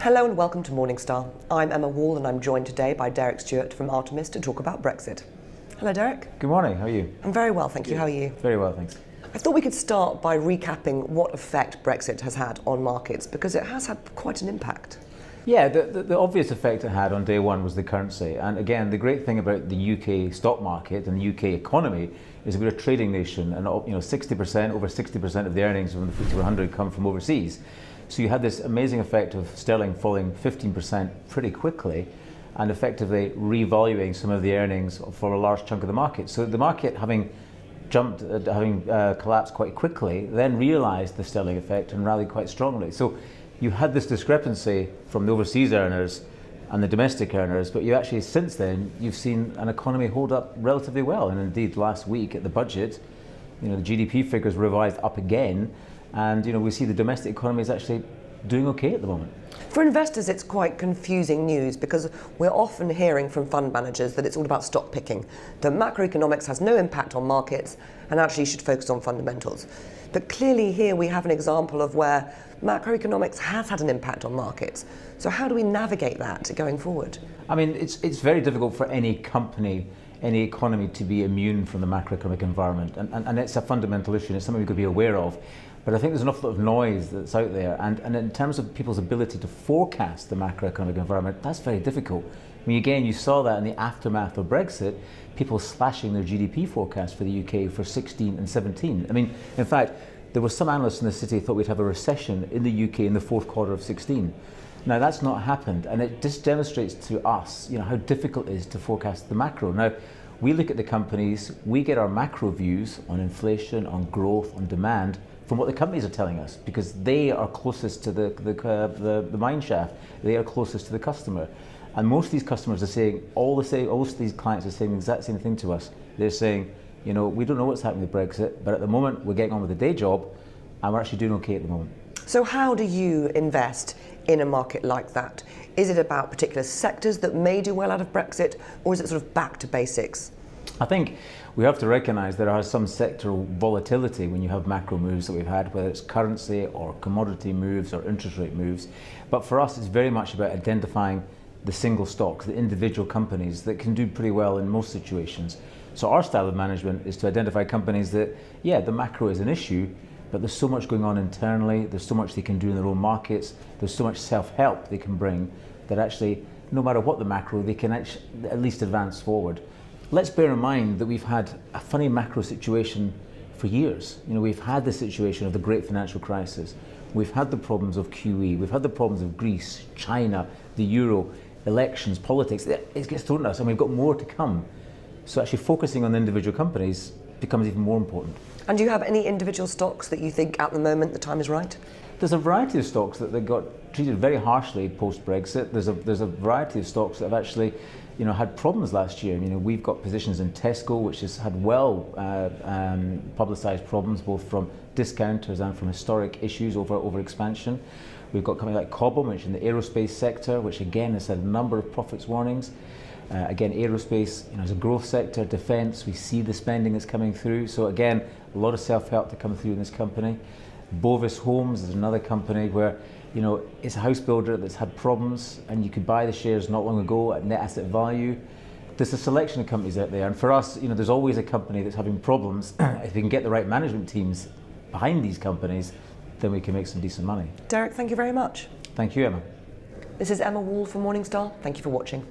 Hello and welcome to Morningstar. I'm Emma Wall and I'm joined today by Derek Stuart from Artemis to talk about Brexit. Hello Derek. Good morning, how are you? I'm very well, thank you. How are you? Very well, thanks. I thought we could start by recapping what effect Brexit has had on markets, because it has had quite an impact. Yeah, the obvious effect it had on day one was the currency. And again, the great thing about the UK stock market and the UK economy is we're a trading nation, and 60%, over 60% of the earnings from the FTSE 100 come from overseas. So you had this amazing effect of sterling falling 15% pretty quickly and effectively revaluing some of the earnings for a large chunk of the market. So the market, having collapsed quite quickly, then realised the sterling effect and rallied quite strongly. So you had this discrepancy from the overseas earners and the domestic earners, but you actually, since then, you've seen an economy hold up relatively well. And indeed, last week at the budget, the GDP figures revised up again, and we see the domestic economy is actually doing okay at the moment. For investors, it's quite confusing news because we're often hearing from fund managers that it's all about stock picking, that macroeconomics has no impact on markets and actually should focus on fundamentals. But clearly here we have an example of where macroeconomics has had an impact on markets. So how do we navigate that going forward? I mean, it's very difficult for any company, any economy to be immune from the macroeconomic environment, and it's a fundamental issue and it's something we've got to be aware of. But I think there's an awful lot of noise that's out there, and in terms of people's ability to forecast the macroeconomic environment, that's very difficult. I mean, again, you saw that in the aftermath of Brexit, people slashing their GDP forecast for the UK for 16 and 17. I mean, in fact, there were some analysts in the city who thought we'd have a recession in the UK in the fourth quarter of 16. Now, that's not happened, and it just demonstrates to us, how difficult it is to forecast the macro. Now, we look at the companies, we get our macro views on inflation, on growth, on demand, from what the companies are telling us, because they are closest to the mine shaft. They are closest to the customer, and most of these customers are saying most of these clients are saying the exact same thing to us. They're saying, we don't know what's happening with Brexit, but at the moment we're getting on with the day job, and we're actually doing okay at the moment. So how do you invest in a market like that? Is it about particular sectors that may do well out of Brexit, or is it sort of back to basics? I think we have to recognise there are some sectoral volatility when you have macro moves that we've had, whether it's currency or commodity moves or interest rate moves. But for us, it's very much about identifying the single stocks, the individual companies that can do pretty well in most situations. So our style of management is to identify companies that, the macro is an issue, but there's so much going on internally, there's so much they can do in their own markets, there's so much self-help they can bring that actually, no matter what the macro, they can actually at least advance forward. Let's bear in mind that we've had a funny macro situation for years. We've had the situation of the great financial crisis. We've had the problems of QE. We've had the problems of Greece, China, the euro, elections, politics. It gets thrown at us, and we've got more to come. So actually focusing on the individual companies becomes even more important. And do you have any individual stocks that you think at the moment the time is right? There's a variety of stocks that got treated very harshly post-Brexit. There's a variety of stocks that have actually had problems last year. We've got positions in Tesco, which has had publicised problems both from discounters and from historic issues over expansion. We've got companies like Cobham, which is in the aerospace sector, which again has had a number of profits warnings. Again, aerospace is a growth sector. Defence, we see the spending that's coming through. So again, a lot of self-help to come through in this company. Bovis Homes is another company where it's a house builder that's had problems, and you could buy the shares not long ago at net asset value. There's a selection of companies out there, and for us, there's always a company that's having problems. If we can get the right management teams behind these companies, then we can make some decent money. Derek, thank you very much. Thank you, Emma. This is Emma Wall from Morningstar. Thank you for watching.